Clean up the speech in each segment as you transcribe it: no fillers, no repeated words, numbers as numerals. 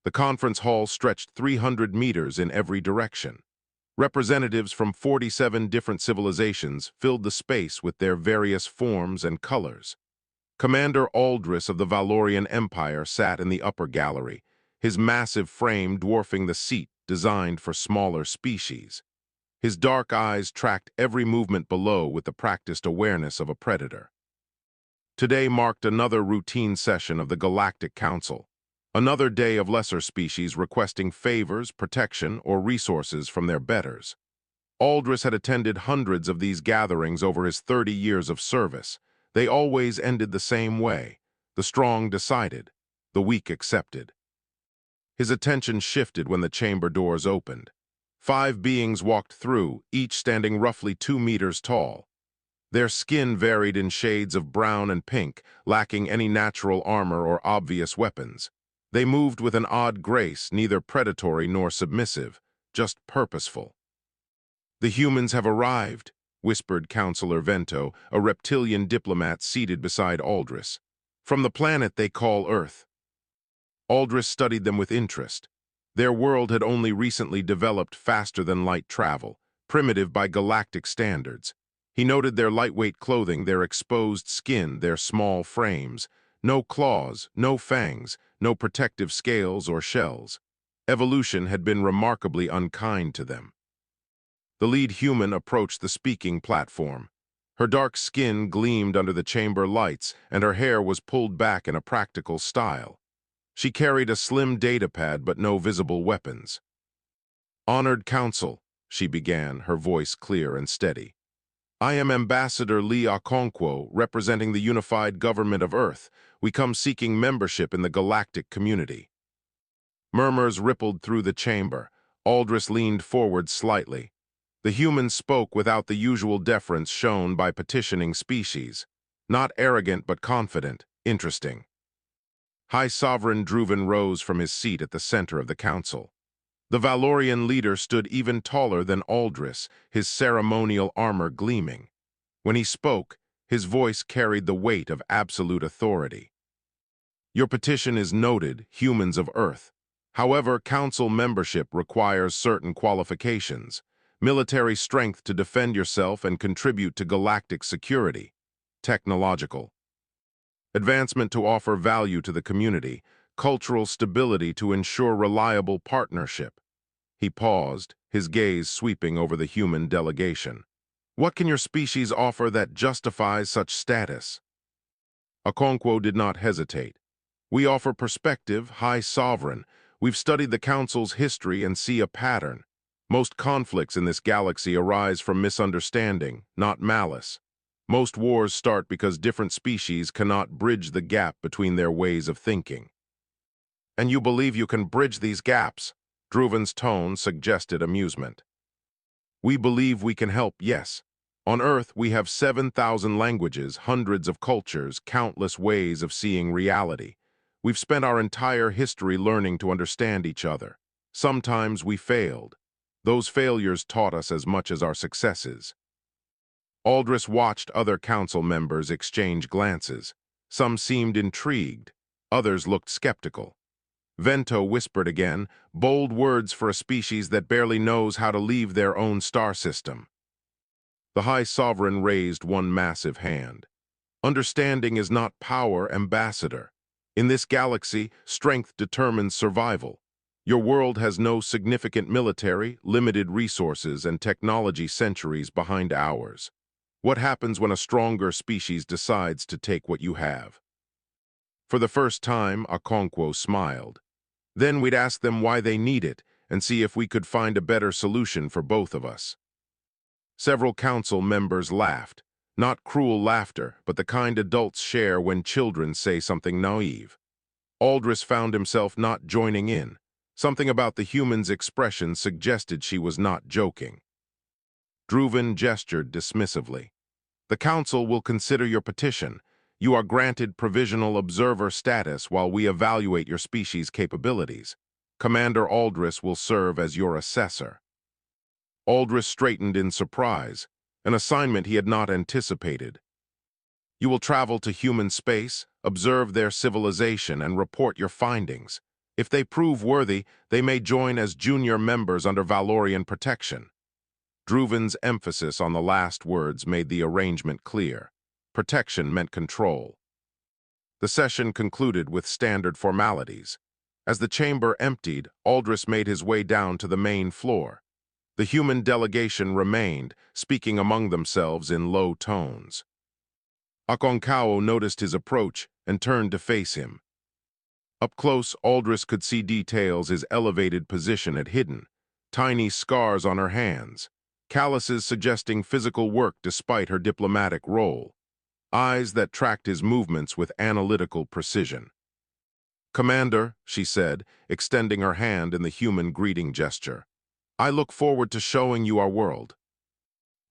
The conference hall stretched 300 meters in every direction. Representatives from 47 different civilizations filled the space with their various forms and colors. Commander Aldris of the Valorian Empire sat in the upper gallery, his massive frame dwarfing the seat designed for smaller species. His dark eyes tracked every movement below with the practiced awareness of a predator. Today marked another routine session of the Galactic Council, another day of lesser species requesting favors, protection, or resources from their betters. Aldris had attended hundreds of these gatherings over his 30 years of service. They always ended the same way. The strong decided, the weak accepted. His attention shifted when the chamber doors opened. 5 beings walked through, each standing roughly 2 meters tall. Their skin varied in shades of brown and pink, lacking any natural armor or obvious weapons. They moved with an odd grace, neither predatory nor submissive, just purposeful. "The humans have arrived," whispered Counselor Vento, a reptilian diplomat seated beside Aldris. "From the planet they call Earth." Aldris studied them with interest. Their world had only recently developed faster-than-light travel, primitive by galactic standards. He noted their lightweight clothing, their exposed skin, their small frames. No claws, no fangs, no protective scales or shells. Evolution had been remarkably unkind to them. The lead human approached the speaking platform. Her dark skin gleamed under the chamber lights, and her hair was pulled back in a practical style. She carried a slim datapad but no visible weapons. "Honored Council," she began, her voice clear and steady. "I am Ambassador Lee Okonkwo, representing the unified government of Earth. We come seeking membership in the galactic community." Murmurs rippled through the chamber. Aldris leaned forward slightly. The human spoke without the usual deference shown by petitioning species. Not arrogant but confident, interesting. High Sovereign Druvan rose from his seat at the center of the council. The Valorian leader stood even taller than Aldris, his ceremonial armor gleaming. When he spoke, his voice carried the weight of absolute authority. "Your petition is noted, humans of Earth. However, council membership requires certain qualifications. Military strength to defend yourself and contribute to galactic security. Technological advancement to offer value to the community. Cultural stability to ensure reliable partnership." He paused, his gaze sweeping over the human delegation. "What can your species offer that justifies such status?" Okonkwo did not hesitate. "We offer perspective, High Sovereign. We've studied the Council's history and see a pattern. Most conflicts in this galaxy arise from misunderstanding, not malice. Most wars start because different species cannot bridge the gap between their ways of thinking." "And you believe you can bridge these gaps?" Druvan's tone suggested amusement. "We believe we can help, yes. On Earth, we have 7,000 languages, hundreds of cultures, countless ways of seeing reality. We've spent our entire history learning to understand each other. Sometimes we failed. Those failures taught us as much as our successes." Aldris watched other council members exchange glances. Some seemed intrigued, others looked skeptical. Vento whispered again, bold words for a species that barely knows how to leave their own star system. The High Sovereign raised one massive hand. "Understanding is not power, Ambassador. In this galaxy, strength determines survival. Your world has no significant military, limited resources, and technology centuries behind ours. What happens when a stronger species decides to take what you have?" For the first time, Okonkwo smiled. "Then we'd ask them why they need it and see if we could find a better solution for both of us." Several council members laughed. Not cruel laughter, but the kind adults share when children say something naive. Aldris found himself not joining in. Something about the human's expression suggested she was not joking. Druvan gestured dismissively. "The council will consider your petition. You are granted provisional observer status while we evaluate your species' capabilities. Commander Aldris will serve as your assessor." Aldris straightened in surprise, an assignment he had not anticipated. "You will travel to human space, observe their civilization, and report your findings. If they prove worthy, they may join as junior members under Valorian protection. Druvan's emphasis on the last words made the arrangement clear. Protection meant control. The session concluded with standard formalities. As the chamber emptied, Aldris made his way down to the main floor. The human delegation remained, speaking among themselves in low tones. Aconcagua noticed his approach and turned to face him. Up close, Aldris could see details his elevated position had hidden. Tiny scars on her hands, calluses suggesting physical work despite her diplomatic role, eyes that tracked his movements with analytical precision. "Commander," she said, extending her hand in the human greeting gesture, "I look forward to showing you our world."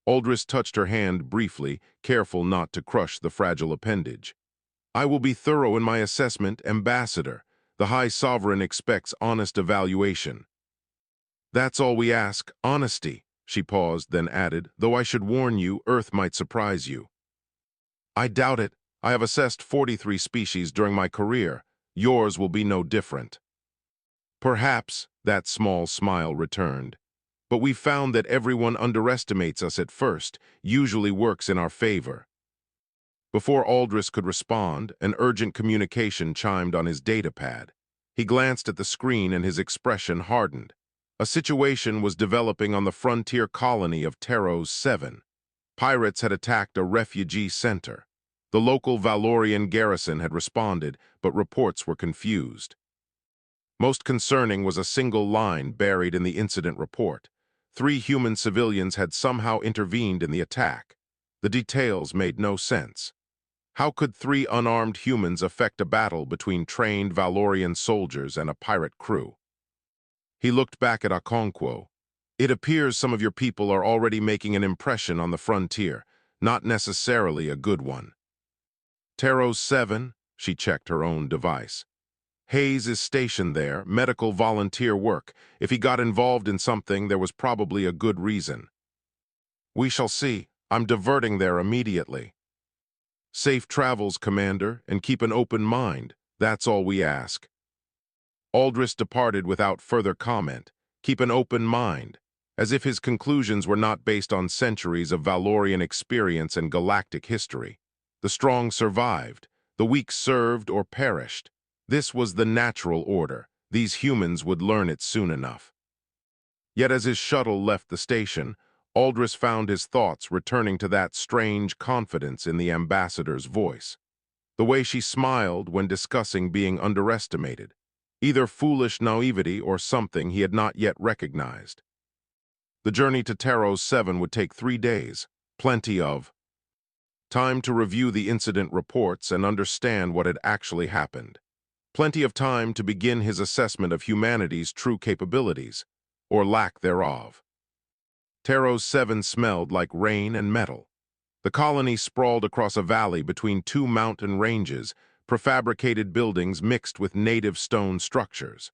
Aldris touched her hand briefly, careful not to crush the fragile appendage. "I will be thorough in my assessment, Ambassador. The High Sovereign expects honest evaluation." "That's all we ask, honesty," she paused, then added, "though I should warn you, Earth might surprise you." "I doubt it. I have assessed 43 species during my career. Yours will be no different." "Perhaps," that small smile returned, "but we've found that everyone underestimates us at first, usually works in our favor." Before Aldris could respond, an urgent communication chimed on his datapad. He glanced at the screen and his expression hardened. A situation was developing on the frontier colony of Taros 7. Pirates had attacked a refugee center. The local Valorian garrison had responded, but reports were confused. Most concerning was a single line buried in the incident report. 3 human civilians had somehow intervened in the attack. The details made no sense. How could 3 unarmed humans affect a battle between trained Valorian soldiers and a pirate crew? He looked back at Aconcagua. "It appears some of your people are already making an impression on the frontier, not necessarily a good one." "Taros 7, she checked her own device. "Hayes is stationed there, medical volunteer work. If he got involved in something, there was probably a good reason." "We shall see. I'm diverting there immediately." "Safe travels, Commander, and keep an open mind. That's all we ask." Aldris departed without further comment. Keep an open mind, as if his conclusions were not based on centuries of Valorian experience and galactic history. The strong survived, the weak served or perished. This was the natural order. These humans would learn it soon enough. Yet as his shuttle left the station, Aldris found his thoughts returning to that strange confidence in the ambassador's voice. The way she smiled when discussing being underestimated. Either foolish naivety or something he had not yet recognized. The journey to Taros 7 would take 3 days. Plenty of time to review the incident reports and understand what had actually happened. Plenty of time to begin his assessment of humanity's true capabilities, or lack thereof. Taros 7 smelled like rain and metal. The colony sprawled across a valley between 2 mountain ranges, prefabricated buildings mixed with native stone structures.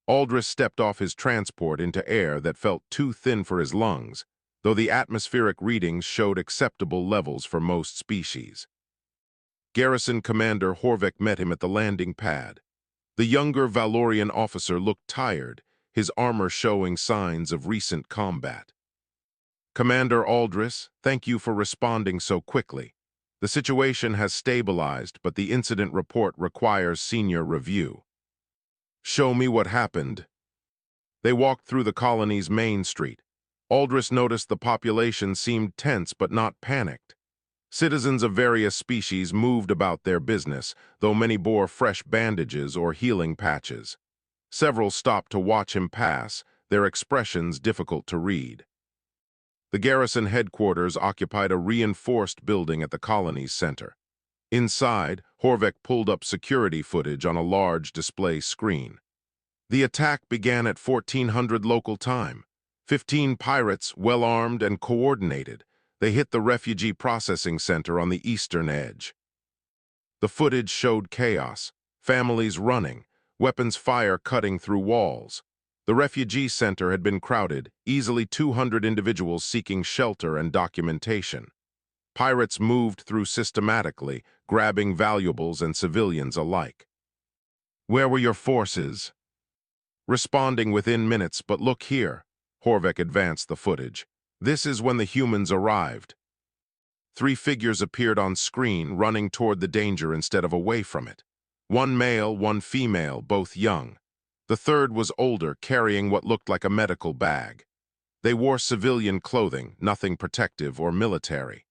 Aldris stepped off his transport into air that felt too thin for his lungs, though the atmospheric readings showed acceptable levels for most species. Garrison Commander Horvek met him at the landing pad. The younger Valorian officer looked tired, his armor showing signs of recent combat. "Commander Aldris, thank you for responding so quickly. The situation has stabilized, but the incident report requires senior review." "Show me what happened." They walked through the colony's main street. Aldris noticed the population seemed tense but not panicked. Citizens of various species moved about their business, though many bore fresh bandages or healing patches. Several stopped to watch him pass, their expressions difficult to read. The garrison headquarters occupied a reinforced building at the colony's center. Inside, Horvek pulled up security footage on a large display screen. The attack began at 1400 local time. 15 pirates, well-armed and coordinated. They hit the refugee processing center on the eastern edge. The footage showed chaos, families running, weapons fire cutting through walls. The refugee center had been crowded, easily 200 individuals seeking shelter and documentation. Pirates moved through systematically, grabbing valuables and civilians alike. "Where were your forces?" responding within minutes. But look here. Horvath advanced the footage. This is when the humans arrived. 3 figures appeared on screen, running toward the danger instead of away from it. 1 male, 1 female, both young. The third was older, carrying what looked like a medical bag. They wore civilian clothing, nothing protective or military.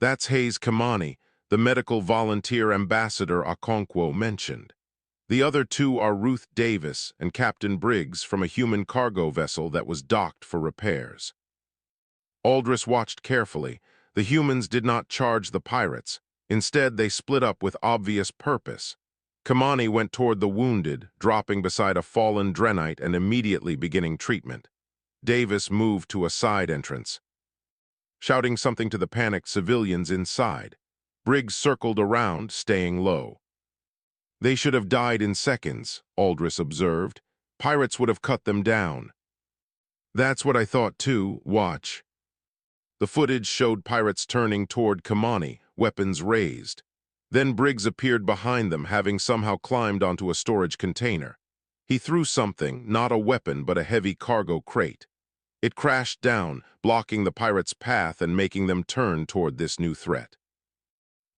That's Hayes Kamani, the medical volunteer ambassador Okonkwo mentioned. The other 2 are Ruth Davis and Captain Briggs from a human cargo vessel that was docked for repairs. Aldris watched carefully. The humans did not charge the pirates. Instead, they split up with obvious purpose. Kamani went toward the wounded, dropping beside a fallen Drenite and immediately beginning treatment. Davis moved to a side entrance, shouting something to the panicked civilians inside. Briggs circled around, staying low. They should have died in seconds, Aldris observed. Pirates would have cut them down. That's what I thought too. Watch. The footage showed pirates turning toward Kamani, weapons raised. Then Briggs appeared behind them, having somehow climbed onto a storage container. He threw something, not a weapon but a heavy cargo crate. It crashed down, blocking the pirates' path and making them turn toward this new threat.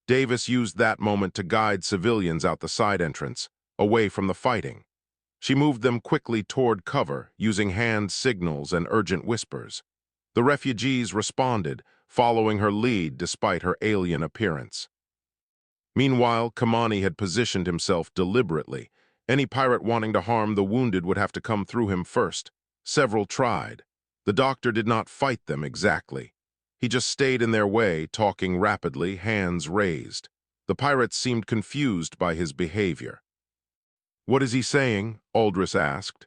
Davis used that moment to guide civilians out the side entrance, away from the fighting. She moved them quickly toward cover, using hand signals and urgent whispers. The refugees responded, following her lead despite her alien appearance. Meanwhile, Kamani had positioned himself deliberately. Any pirate wanting to harm the wounded would have to come through him first. Several tried. The doctor did not fight them exactly. He just stayed in their way, talking rapidly, hands raised. The pirates seemed confused by his behavior. "What is he saying?" Aldris asked.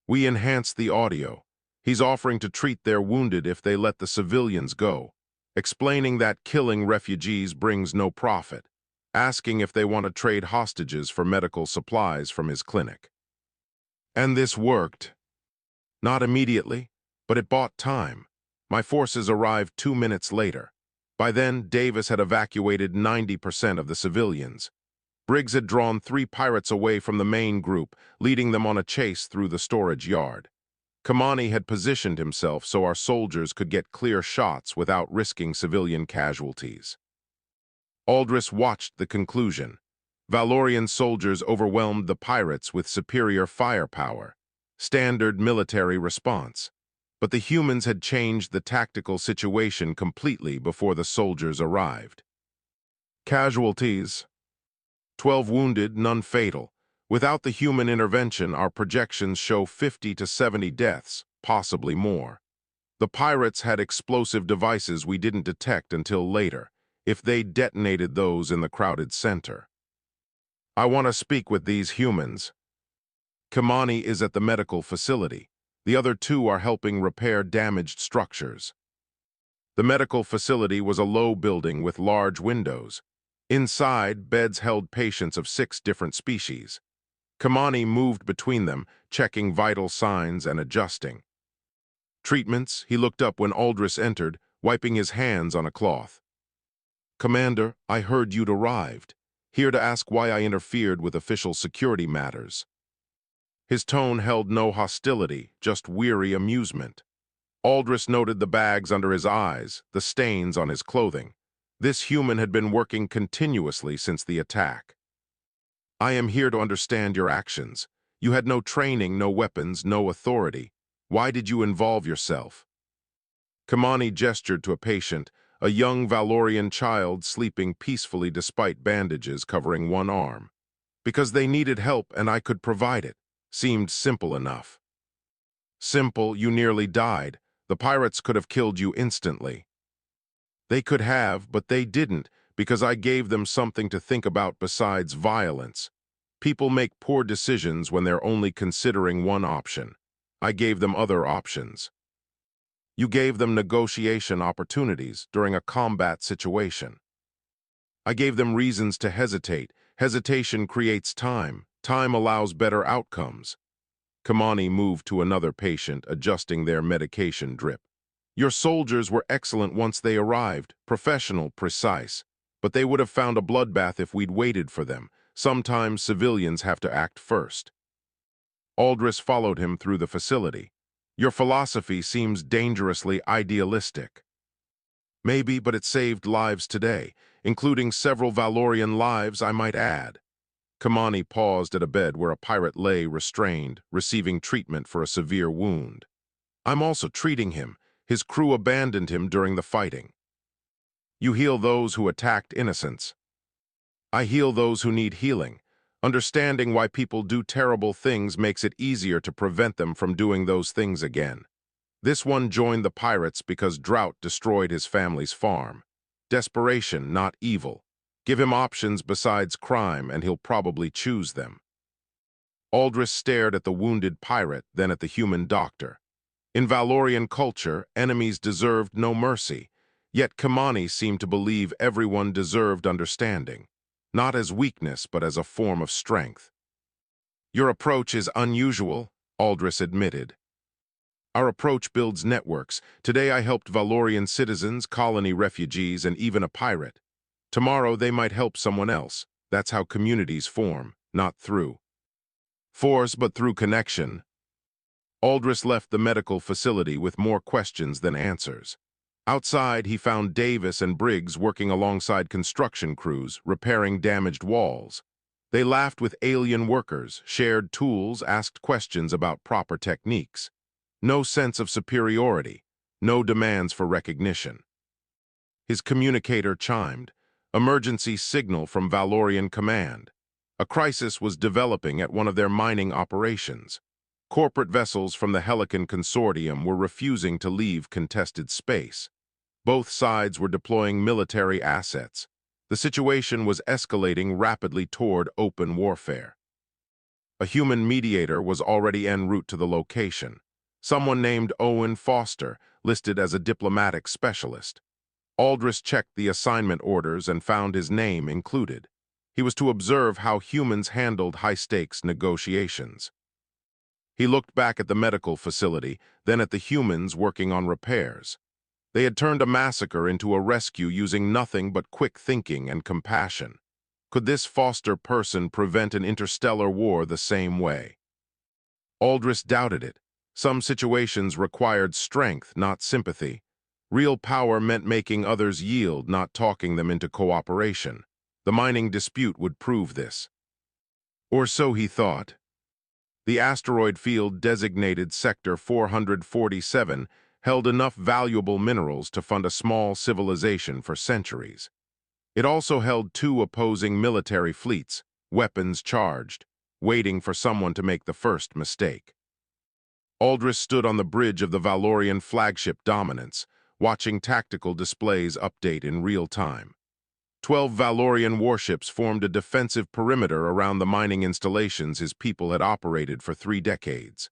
"We enhanced the audio. He's offering to treat their wounded if they let the civilians go, explaining that killing refugees brings no profit, asking if they want to trade hostages for medical supplies from his clinic." And this worked. Not immediately, but it bought time. My forces arrived 2 minutes later. By then, Davis had evacuated 90% of the civilians. Briggs had drawn 3 pirates away from the main group, leading them on a chase through the storage yard. Kamani had positioned himself so our soldiers could get clear shots without risking civilian casualties. Aldris watched the conclusion. Valorian soldiers overwhelmed the pirates with superior firepower, standard military response. But the humans had changed the tactical situation completely before the soldiers arrived. Casualties: 12 wounded, none fatal. Without the human intervention, our projections show 50 to 70 deaths, possibly more. The pirates had explosive devices we didn't detect until later, if they detonated those in the crowded center. "I want to speak with these humans." Kamani is at the medical facility. The other 2 are helping repair damaged structures. The medical facility was a low building with large windows. Inside, beds held patients of 6 different species. Kamani moved between them, checking vital signs and adjusting. "Treatments," he looked up when Aldris entered, wiping his hands on a cloth. "Commander, I heard you'd arrived. Here to ask why I interfered with official security matters." His tone held no hostility, just weary amusement. Aldris noted the bags under his eyes, the stains on his clothing. This human had been working continuously since the attack. "I am here to understand your actions. You had no training, no weapons, no authority. Why did you involve yourself?" Kamani gestured to a patient, a young Valorian child sleeping peacefully despite bandages covering one arm. "Because they needed help and I could provide it." Seemed simple enough. "Simple, you nearly died. The pirates could have killed you instantly." "They could have, but they didn't, because I gave them something to think about besides violence. People make poor decisions when they're only considering one option. I gave them other options." "You gave them negotiation opportunities during a combat situation." "I gave them reasons to hesitate. Hesitation creates time. Time allows better outcomes." Kamani moved to another patient, adjusting their medication drip. "Your soldiers were excellent once they arrived, professional, precise. But they would have found a bloodbath if we'd waited for them. Sometimes civilians have to act first." Aldris followed him through the facility. Your philosophy seems dangerously idealistic. Maybe, but it saved lives today, including several Valorian lives, I might add. Kamani paused at a bed where a pirate lay restrained, receiving treatment for a severe wound. I'm also treating him. His crew abandoned him during the fighting. You heal those who attacked innocents. I heal those who need healing. Understanding why people do terrible things makes it easier to prevent them from doing those things again. This one joined the pirates because drought destroyed his family's farm. Desperation, not evil. Give him options besides crime and he'll probably choose them. Aldris stared at the wounded pirate, then at the human doctor. In Valorian culture, enemies deserved no mercy, yet Kamani seemed to believe everyone deserved understanding, not as weakness but as a form of strength. Your approach is unusual, Aldris admitted. Our approach builds networks. Today I helped Valorian citizens, colony refugees, and even a pirate. Tomorrow they might help someone else. That's how communities form, not through force but through connection. Aldris left the medical facility with more questions than answers. Outside, he found Davis and Briggs working alongside construction crews, repairing damaged walls. They laughed with alien workers, shared tools, asked questions about proper techniques. No sense of superiority, no demands for recognition. His communicator chimed. Emergency signal from Valorian Command. A crisis was developing at one of their mining operations. Corporate vessels from the Helican Consortium were refusing to leave contested space. Both sides were deploying military assets. The situation was escalating rapidly toward open warfare. A human mediator was already en route to the location. Someone named Owen Foster, listed as a diplomatic specialist. Aldris checked the assignment orders and found his name included. He was to observe how humans handled high-stakes negotiations. He looked back at the medical facility, then at the humans working on repairs. They had turned a massacre into a rescue using nothing but quick thinking and compassion. Could this Foster person prevent an interstellar war the same way? Aldris doubted it. Some situations required strength, not sympathy. Real power meant making others yield, not talking them into cooperation. The mining dispute would prove this. Or so he thought. The asteroid field designated Sector 447 held enough valuable minerals to fund a small civilization for centuries. It also held two opposing military fleets, weapons charged, waiting for someone to make the first mistake. Aldris stood on the bridge of the Valorian flagship Dominance, watching tactical displays update in real time. 12 Valorian warships formed a defensive perimeter around the mining installations his people had operated for 3 decades.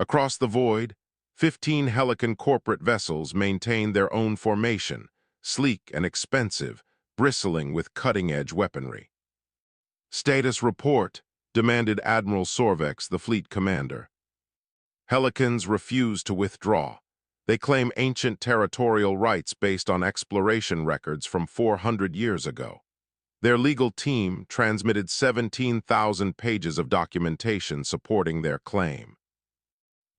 Across the void, 15 Helican corporate vessels maintained their own formation, sleek and expensive, bristling with cutting-edge weaponry. "Status report," demanded Admiral Sorvex, the fleet commander. Helicans refused to withdraw. They claim ancient territorial rights based on exploration records from 400 years ago. Their legal team transmitted 17,000 pages of documentation supporting their claim.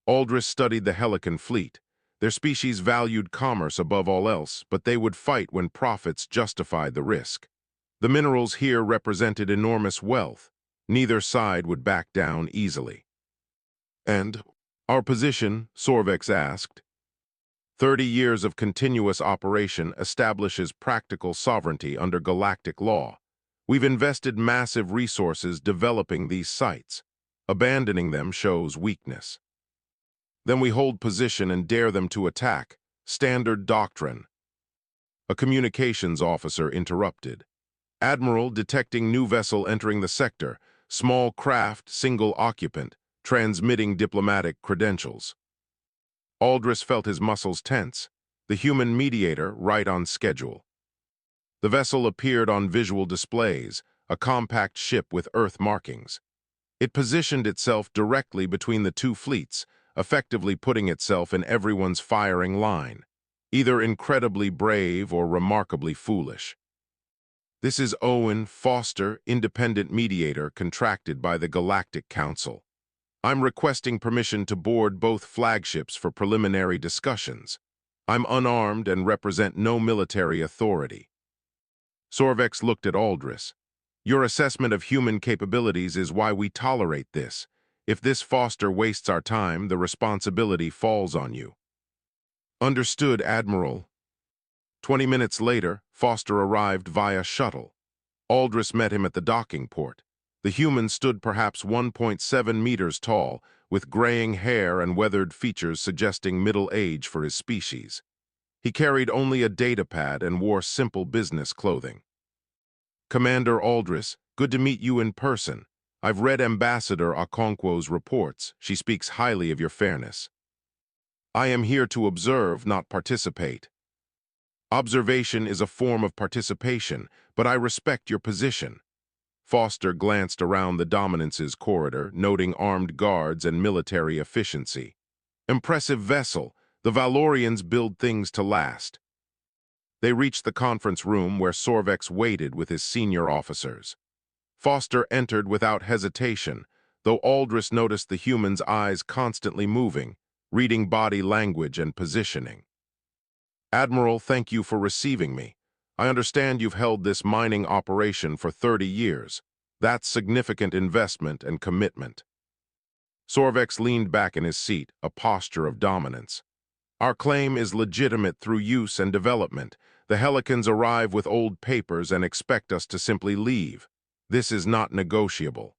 Aldris studied the Helican fleet. Their species valued commerce above all else, but they would fight when profits justified the risk. The minerals here represented enormous wealth. Neither side would back down easily. "And our position?" Sorvex asked. 30 years of continuous operation establishes practical sovereignty under galactic law. We've invested massive resources developing these sites. Abandoning them shows weakness. Then we hold position and dare them to attack. Standard doctrine. A communications officer interrupted. "Admiral, detecting new vessel entering the sector. Small craft, single occupant, transmitting diplomatic credentials." Aldris felt his muscles tense. The human mediator, right on schedule. The vessel appeared on visual displays, a compact ship with Earth markings. It positioned itself directly between the two fleets, effectively putting itself in everyone's firing line, either incredibly brave or remarkably foolish. "This is Owen Foster, independent mediator contracted by the Galactic Council." I'm requesting permission to board both flagships for preliminary discussions. I'm unarmed and represent no military authority. Sorvex looked at Aldris. Your assessment of human capabilities is why we tolerate this. If this Foster wastes our time, the responsibility falls on you. Understood, Admiral. 20 minutes later, Foster arrived via shuttle. Aldris met him at the docking port. The human stood perhaps 1.7 meters tall, with graying hair and weathered features suggesting middle age for his species. He carried only a datapad and wore simple business clothing. Commander Aldris, good to meet you in person. I've read Ambassador Okonkwo's reports. She speaks highly of your fairness. I am here to observe, not participate. Observation is a form of participation, but I respect your position. Foster glanced around the Dominance's corridor, noting armed guards and military efficiency. Impressive vessel. The Valorians build things to last. They reached the conference room where Sorvex waited with his senior officers. Foster entered without hesitation, though Aldris noticed the human's eyes constantly moving, reading body language and positioning. Admiral, thank you for receiving me. I understand you've held this mining operation for 30 years. That's significant investment and commitment. Sorvex leaned back in his seat, a posture of dominance. Our claim is legitimate through use and development. The Helicans arrive with old papers and expect us to simply leave. This is not negotiable.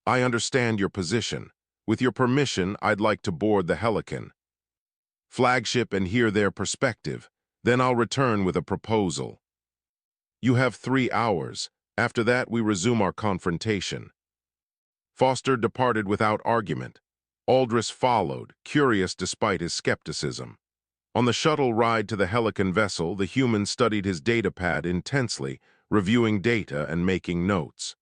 I understand your position. With your permission, I'd like to board the Helican flagship and hear their perspective. Then I'll return with a proposal. You have 3 hours. After that, we resume our confrontation. Foster departed without argument. Aldris followed, curious despite his skepticism. On the shuttle ride to the Helican vessel, the human studied his datapad intensely, reviewing data and making notes.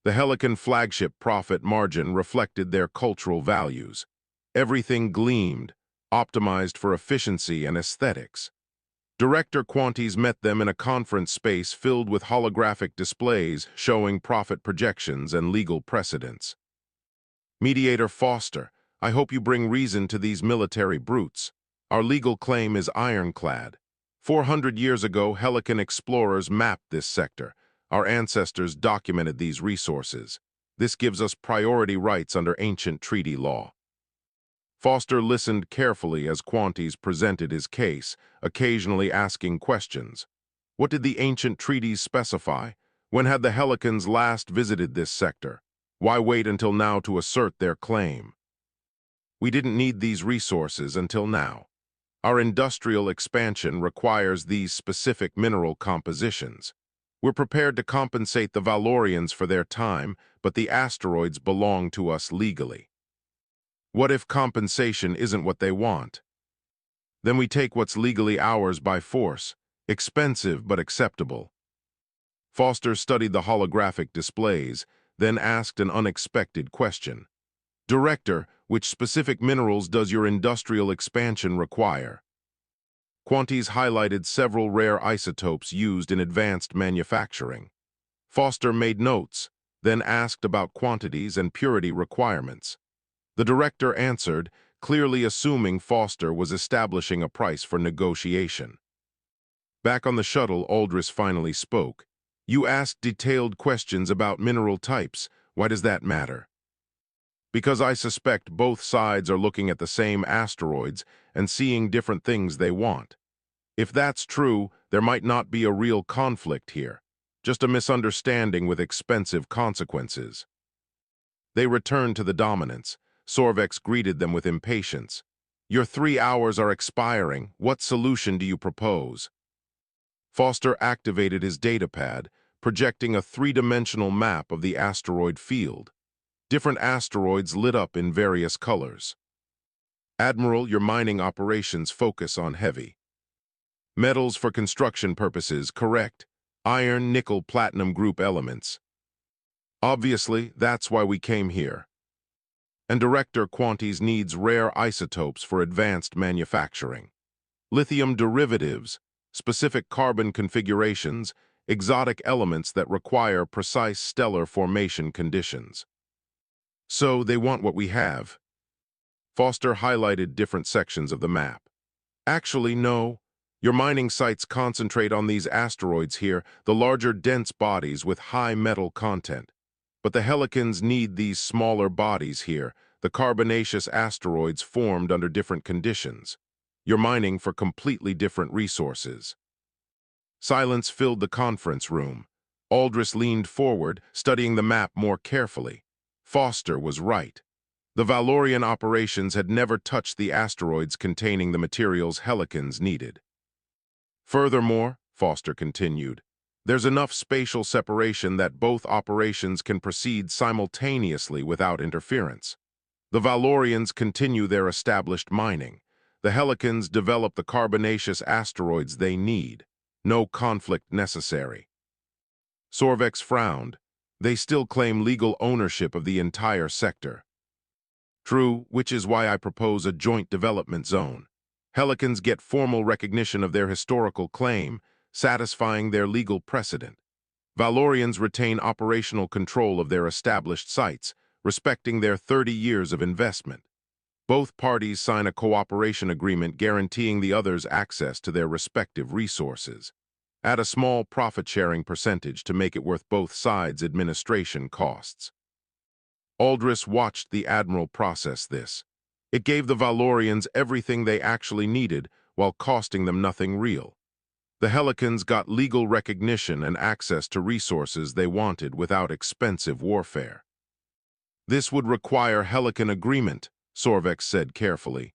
The Helican flagship profit margin reflected their cultural values. Everything gleamed, optimized for efficiency and aesthetics. Director Quantes met them in a conference space filled with holographic displays showing profit projections and legal precedents. Mediator Foster, I hope you bring reason to these military brutes. Our legal claim is ironclad. 400 years ago, Helican explorers mapped this sector. Our ancestors documented these resources. This gives us priority rights under ancient treaty law. Foster listened carefully as Quantes presented his case, occasionally asking questions. What did the ancient treaties specify? When had the Helicans last visited this sector? Why wait until now to assert their claim? We didn't need these resources until now. Our industrial expansion requires these specific mineral compositions. We're prepared to compensate the Valorians for their time, but the asteroids belong to us legally. What if compensation isn't what they want? Then we take what's legally ours by force, expensive but acceptable. Foster studied the holographic displays, then asked an unexpected question. Director, which specific minerals does your industrial expansion require? Quantes highlighted several rare isotopes used in advanced manufacturing. Foster made notes, then asked about quantities and purity requirements. The director answered, clearly assuming Foster was establishing a price for negotiation. Back on the shuttle, Aldris finally spoke. You asked detailed questions about mineral types. Why does that matter? Because I suspect both sides are looking at the same asteroids and seeing different things they want. If that's true, there might not be a real conflict here, just a misunderstanding with expensive consequences. They returned to the Dominance. Sorvex greeted them with impatience. Your 3 hours are expiring. What solution do you propose? Foster activated his datapad, projecting a 3-dimensional map of the asteroid field. Different asteroids lit up in various colors. Admiral, your mining operations focus on heavy metals for construction purposes, correct? Iron, nickel, platinum group elements. Obviously, that's why we came here. And Director Quantes needs rare isotopes for advanced manufacturing. Lithium derivatives, specific carbon configurations, exotic elements that require precise stellar formation conditions. So they want what we have. Foster highlighted different sections of the map. Actually, no. Your mining sites concentrate on these asteroids here, the larger dense bodies with high metal content. But the Helicans need these smaller bodies here, the carbonaceous asteroids formed under different conditions. You're mining for completely different resources. Silence filled the conference room. Aldris leaned forward, studying the map more carefully. Foster was right. The Valorian operations had never touched the asteroids containing the materials Helicans needed. Furthermore, Foster continued, there's enough spatial separation that both operations can proceed simultaneously without interference. The Valorians continue their established mining. The Helicans develop the carbonaceous asteroids they need. No conflict necessary. Sorvex frowned. They still claim legal ownership of the entire sector. True, which is why I propose a joint development zone. Helicans get formal recognition of their historical claim, satisfying their legal precedent. Valorians retain operational control of their established sites, respecting their 30 years of investment. Both parties sign a cooperation agreement guaranteeing the others access to their respective resources. Add a small profit-sharing percentage to make it worth both sides' administration costs. Aldris watched the Admiral process this. It gave the Valorians everything they actually needed while costing them nothing real. The Helicans got legal recognition and access to resources they wanted without expensive warfare. This would require Helican agreement, Sorvex said carefully.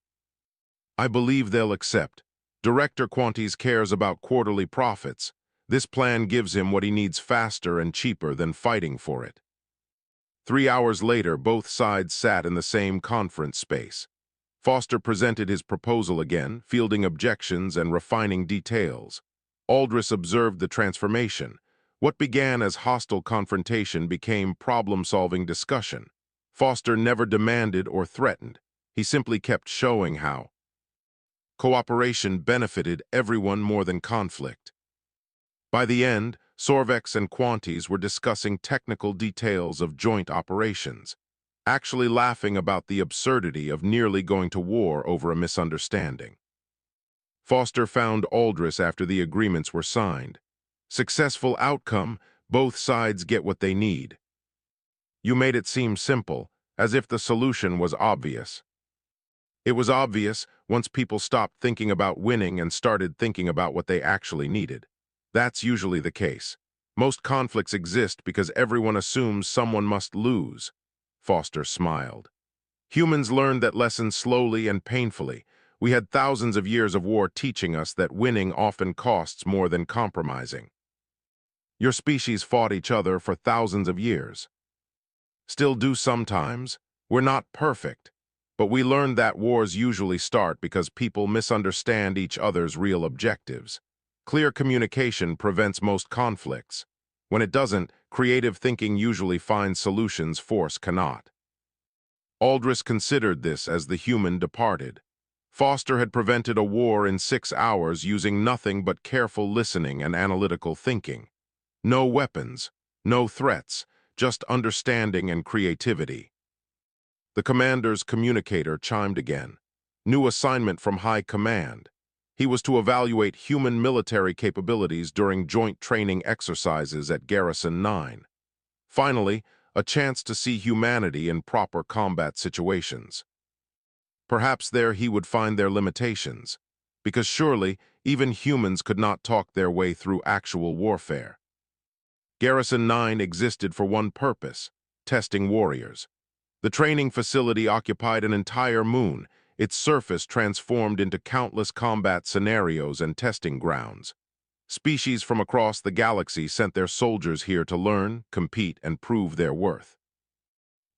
I believe they'll accept. Director Quantes cares about quarterly profits. This plan gives him what he needs faster and cheaper than fighting for it. 3 hours later, both sides sat in the same conference space. Foster presented his proposal again, fielding objections and refining details. Aldris observed the transformation. What began as hostile confrontation became problem-solving discussion. Foster never demanded or threatened. He simply kept showing how cooperation benefited everyone more than conflict. By the end, Sorvex and Quantes were discussing technical details of joint operations, actually laughing about the absurdity of nearly going to war over a misunderstanding. Foster found Aldris after the agreements were signed. Successful outcome, both sides get what they need. You made it seem simple, as if the solution was obvious. It was obvious once people stopped thinking about winning and started thinking about what they actually needed. That's usually the case. Most conflicts exist because everyone assumes someone must lose. Foster smiled. Humans learned that lesson slowly and painfully. We had thousands of years of war teaching us that winning often costs more than compromising. Your species fought each other for thousands of years. Still do sometimes. We're not perfect. But we learned that wars usually start because people misunderstand each other's real objectives. Clear communication prevents most conflicts. When it doesn't, creative thinking usually finds solutions force cannot. Aldris considered this as the human departed. Foster had prevented a war in 6 hours using nothing but careful listening and analytical thinking. No weapons, no threats, just understanding and creativity. The commander's communicator chimed again. New assignment from High Command. He was to evaluate human military capabilities during joint training exercises at Garrison 9. Finally, a chance to see humanity in proper combat situations. Perhaps there he would find their limitations, because surely even humans could not talk their way through actual warfare. Garrison 9 existed for one purpose, testing warriors. The training facility occupied an entire moon, its surface transformed into countless combat scenarios and testing grounds. Species from across the galaxy sent their soldiers here to learn, compete, and prove their worth.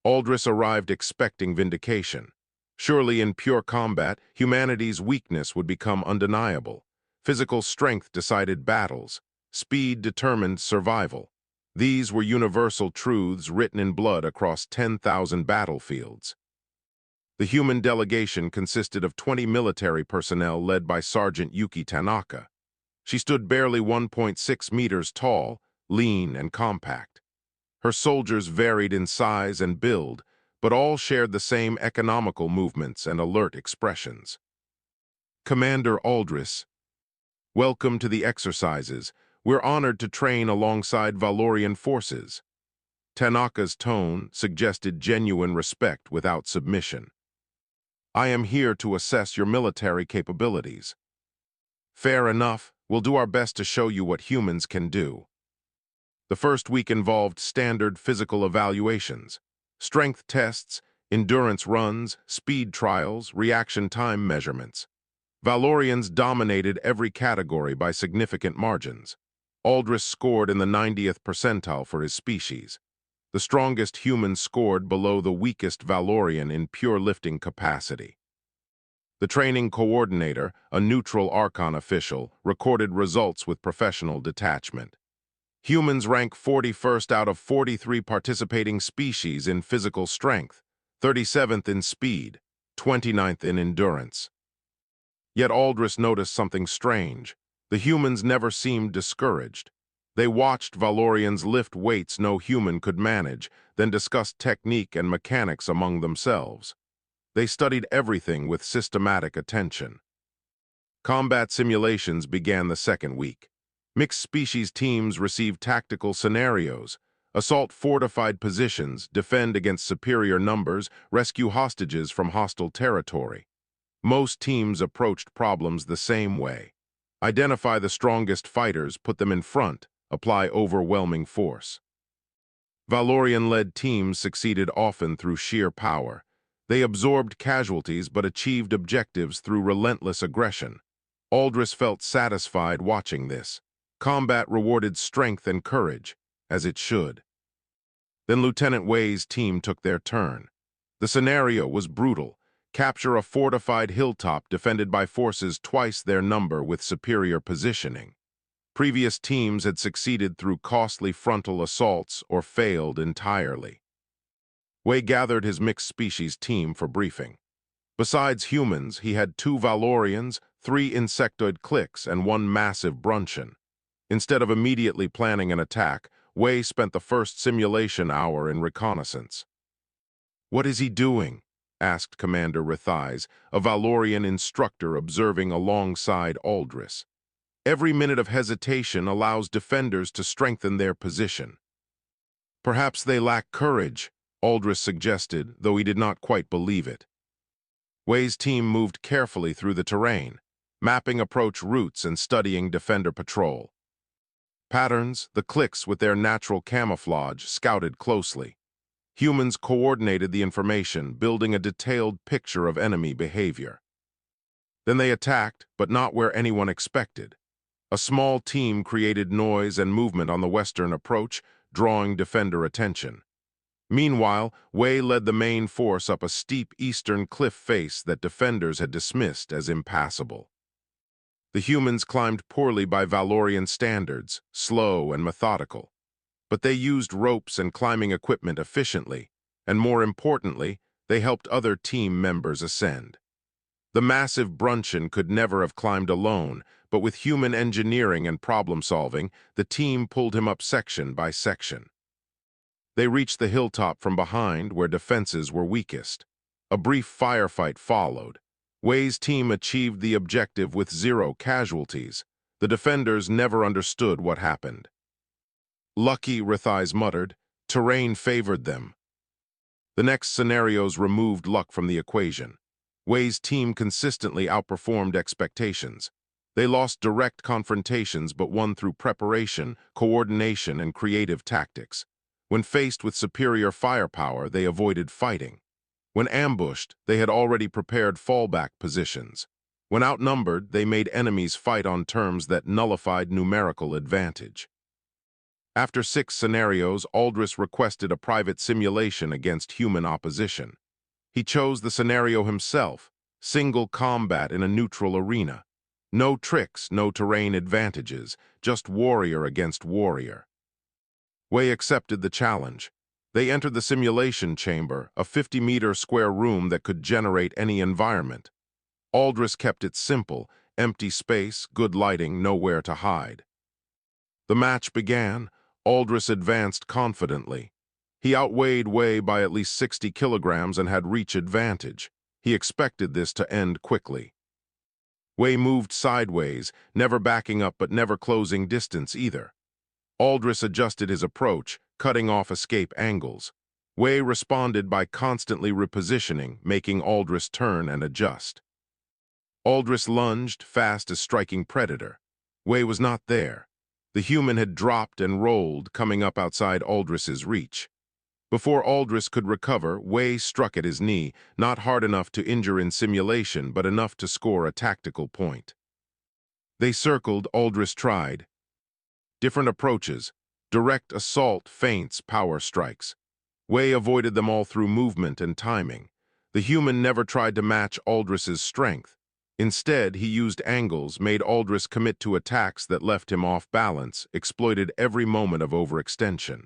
Aldris arrived expecting vindication. Surely in pure combat, humanity's weakness would become undeniable. Physical strength decided battles. Speed determined survival. These were universal truths written in blood across 10,000 battlefields. The human delegation consisted of 20 military personnel led by Sergeant Yuki Tanaka. She stood barely 1.6 meters tall, lean and compact. Her soldiers varied in size and build, but all shared the same economical movements and alert expressions. Commander Aldris, welcome to the exercises. We're honored to train alongside Valorian forces. Tanaka's tone suggested genuine respect without submission. I am here to assess your military capabilities. Fair enough, we'll do our best to show you what humans can do. The first week involved standard physical evaluations, strength tests, endurance runs, speed trials, reaction time measurements. Valorians dominated every category by significant margins. Aldris scored in the 90th percentile for his species. The strongest human scored below the weakest Valorian in pure lifting capacity. The training coordinator, a neutral Archon official, recorded results with professional detachment. Humans rank 41st out of 43 participating species in physical strength, 37th in speed, 29th in endurance. Yet Aldris noticed something strange. The humans never seemed discouraged. They watched Valorians lift weights no human could manage, then discussed technique and mechanics among themselves. They studied everything with systematic attention. Combat simulations began the second week. Mixed species teams received tactical scenarios, assault fortified positions, defend against superior numbers, rescue hostages from hostile territory. Most teams approached problems the same way. Identify the strongest fighters, put them in front, apply overwhelming force. Valorian-led teams succeeded often through sheer power. They absorbed casualties but achieved objectives through relentless aggression. Aldris felt satisfied watching this. Combat rewarded strength and courage, as it should. Then Lieutenant Wei's team took their turn. The scenario was brutal. Capture a fortified hilltop defended by forces twice their number with superior positioning. Previous teams had succeeded through costly frontal assaults or failed entirely. Wei gathered his mixed-species team for briefing. Besides humans, he had 2 Valorians, 3 insectoid cliques, and 1 massive Bruncheon. Instead of immediately planning an attack, Wei spent the first simulation hour in reconnaissance. "What is he doing?" asked Commander Rithais, a Valorian instructor observing alongside Aldris. "Every minute of hesitation allows defenders to strengthen their position." "Perhaps they lack courage," Aldris suggested, though he did not quite believe it. Wei's team moved carefully through the terrain, mapping approach routes and studying defender patrol. Patterns, the cliques with their natural camouflage, scouted closely. Humans coordinated the information, building a detailed picture of enemy behavior. Then they attacked, but not where anyone expected. A small team created noise and movement on the western approach, drawing defender attention. Meanwhile, Wei led the main force up a steep eastern cliff face that defenders had dismissed as impassable. The humans climbed poorly by Valorian standards, slow and methodical. But they used ropes and climbing equipment efficiently, and more importantly, they helped other team members ascend. The massive Bruncheon could never have climbed alone, but with human engineering and problem-solving, the team pulled him up section by section. They reached the hilltop from behind where defenses were weakest. A brief firefight followed. Wei's team achieved the objective with 0 casualties. The defenders never understood what happened. "Lucky," Rithais muttered. "Terrain favored them." The next scenarios removed luck from the equation. Wei's team consistently outperformed expectations. They lost direct confrontations but won through preparation, coordination, and creative tactics. When faced with superior firepower, they avoided fighting. When ambushed, they had already prepared fallback positions. When outnumbered, they made enemies fight on terms that nullified numerical advantage. After 6 scenarios, Aldris requested a private simulation against human opposition. He chose the scenario himself, single combat in a neutral arena. No tricks, no terrain advantages, just warrior against warrior. Wei accepted the challenge. They entered the simulation chamber, a 50-meter square room that could generate any environment. Aldris kept it simple, empty space, good lighting, nowhere to hide. The match began. Aldris advanced confidently. He outweighed Wei by at least 60 kilograms and had reach advantage. He expected this to end quickly. Wei moved sideways, never backing up but never closing distance either. Aldris adjusted his approach, cutting off escape angles. Wei responded by constantly repositioning, making Aldris turn and adjust. Aldris lunged, fast as striking predator. Wei was not there. The human had dropped and rolled, coming up outside Aldris's reach. Before Aldris could recover, Wei struck at his knee, not hard enough to injure in simulation, but enough to score a tactical point. They circled, Aldris tried. Different approaches, direct assault, feints, power strikes. Wei avoided them all through movement and timing. The human never tried to match Aldris's strength. Instead, he used angles, made Aldris commit to attacks that left him off balance, exploited every moment of overextension.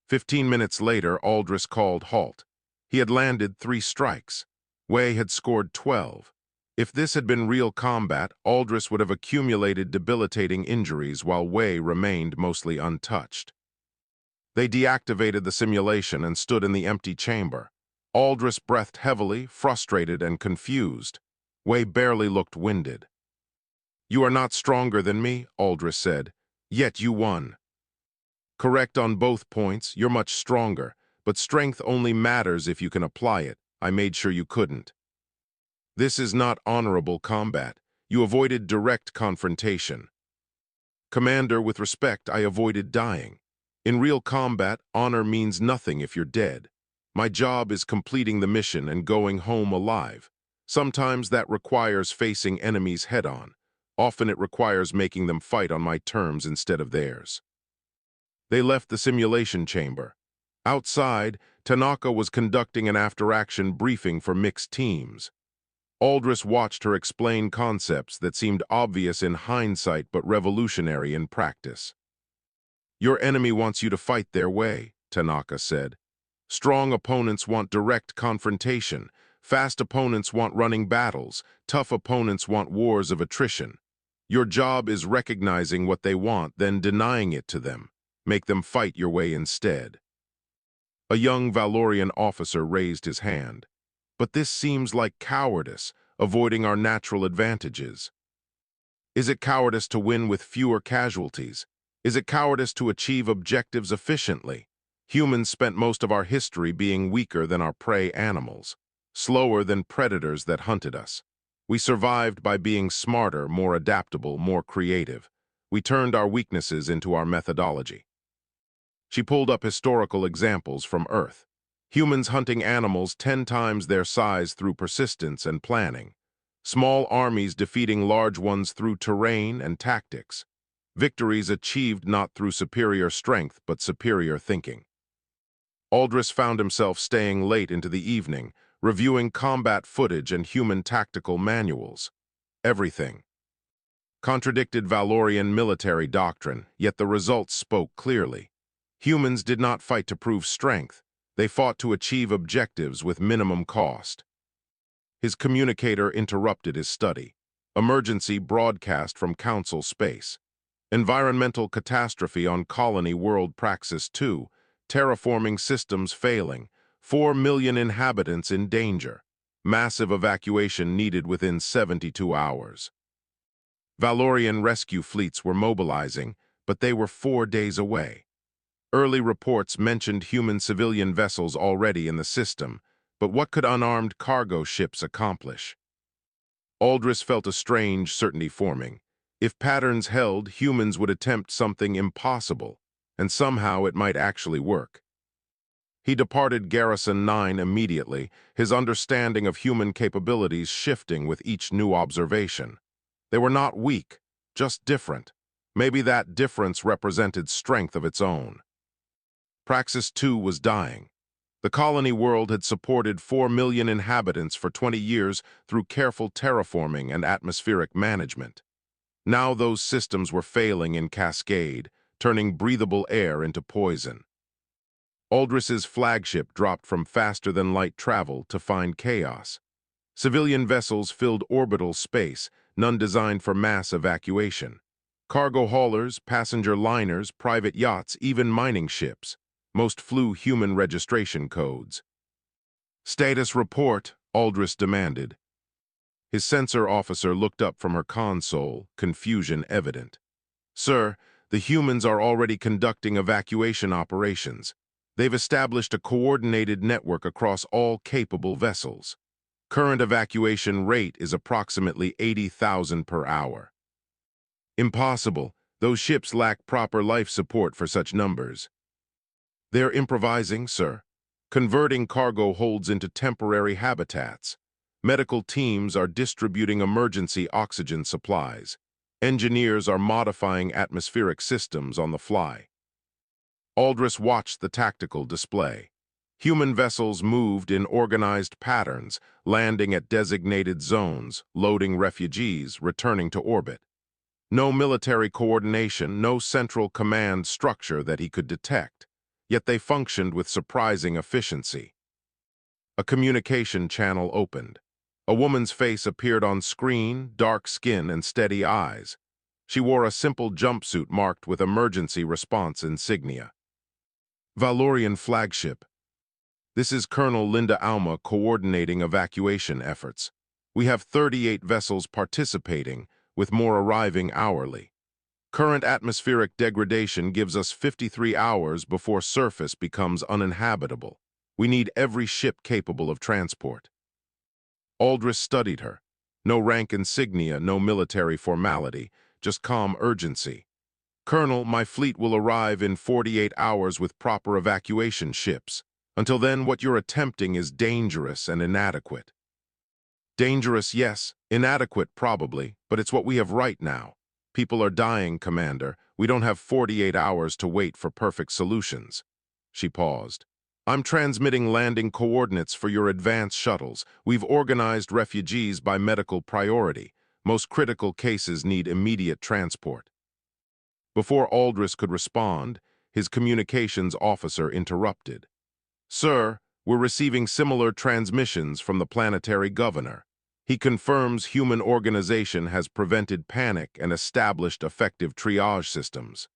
15 minutes later, Aldris called halt. He had landed 3 strikes. Wei had scored 12. If this had been real combat, Aldris would have accumulated debilitating injuries while Wei remained mostly untouched. They deactivated the simulation and stood in the empty chamber. Aldris breathed heavily, frustrated and confused. Wei barely looked winded. "You are not stronger than me," Aldris said. "Yet you won." "Correct on both points, you're much stronger, but strength only matters if you can apply it. I made sure you couldn't." "This is not honorable combat. You avoided direct confrontation." "Commander, with respect, I avoided dying. In real combat, honor means nothing if you're dead. My job is completing the mission and going home alive. Sometimes that requires facing enemies head-on. Often it requires making them fight on my terms instead of theirs." They left the simulation chamber. Outside, Tanaka was conducting an after-action briefing for mixed teams. Aldris watched her explain concepts that seemed obvious in hindsight but revolutionary in practice. "Your enemy wants you to fight their way," Tanaka said. "Strong opponents want direct confrontation. Fast opponents want running battles. Tough opponents want wars of attrition. Your job is recognizing what they want, then denying it to them. Make them fight your way instead." A young Valorian officer raised his hand. "But this seems like cowardice, avoiding our natural advantages." "Is it cowardice to win with fewer casualties? Is it cowardice to achieve objectives efficiently? Humans spent most of our history being weaker than our prey animals, slower than predators that hunted us. We survived by being smarter, more adaptable, more creative. We turned our weaknesses into our methodology." She pulled up historical examples from Earth. Humans hunting animals 10 times their size through persistence and planning. Small armies defeating large ones through terrain and tactics. Victories achieved not through superior strength, but superior thinking. Aldris found himself staying late into the evening, reviewing combat footage and human tactical manuals. Everything contradicted Valorian military doctrine, yet the results spoke clearly. Humans did not fight to prove strength. They fought to achieve objectives with minimum cost. His communicator interrupted his study. Emergency broadcast from Council Space. Environmental catastrophe on Colony World Praxis 2. Terraforming systems failing. 4 million inhabitants in danger. Massive evacuation needed within 72 hours. Valorian rescue fleets were mobilizing, but they were 4 days away. Early reports mentioned human civilian vessels already in the system, but what could unarmed cargo ships accomplish? Aldris felt a strange certainty forming. If patterns held, humans would attempt something impossible, and somehow it might actually work. He departed Garrison 9 immediately, his understanding of human capabilities shifting with each new observation. They were not weak, just different. Maybe that difference represented strength of its own. Praxis 2 was dying. The colony world had supported 4 million inhabitants for 20 years through careful terraforming and atmospheric management. Now those systems were failing in cascade, turning breathable air into poison. Aldris's flagship dropped from faster-than-light travel to find chaos. Civilian vessels filled orbital space, none designed for mass evacuation. Cargo haulers, passenger liners, private yachts, even mining ships. Most flew human registration codes. "Status report," Aldris demanded. His sensor officer looked up from her console, confusion evident. "Sir, the humans are already conducting evacuation operations. They've established a coordinated network across all capable vessels. Current evacuation rate is approximately 80,000 per hour." "Impossible. Those ships lack proper life support for such numbers." "They're improvising, sir. Converting cargo holds into temporary habitats. Medical teams are distributing emergency oxygen supplies. Engineers are modifying atmospheric systems on the fly." Aldris watched the tactical display. Human vessels moved in organized patterns, landing at designated zones, loading refugees, returning to orbit. No military coordination, no central command structure that he could detect, yet they functioned with surprising efficiency. A communication channel opened. A woman's face appeared on screen, dark skin and steady eyes. She wore a simple jumpsuit marked with emergency response insignia. "Valorian flagship. This is Colonel Linda Alma coordinating evacuation efforts. We have 38 vessels participating, with more arriving hourly. Current atmospheric degradation gives us 53 hours before surface becomes uninhabitable. We need every ship capable of transport." Aldris studied her. No rank insignia, no military formality, just calm urgency. "Colonel, my fleet will arrive in 48 hours with proper evacuation ships. Until then, what you're attempting is dangerous and inadequate." "Dangerous, yes. Inadequate, probably. But it's what we have right now. People are dying, Commander. We don't have 48 hours to wait for perfect solutions." She paused. "I'm transmitting landing coordinates for your advanced shuttles. We've organized refugees by medical priority. Most critical cases need immediate transport." Before Aldris could respond, his communications officer interrupted. "Sir, we're receiving similar transmissions from the planetary governor. He confirms human organization has prevented panic and established effective triage systems."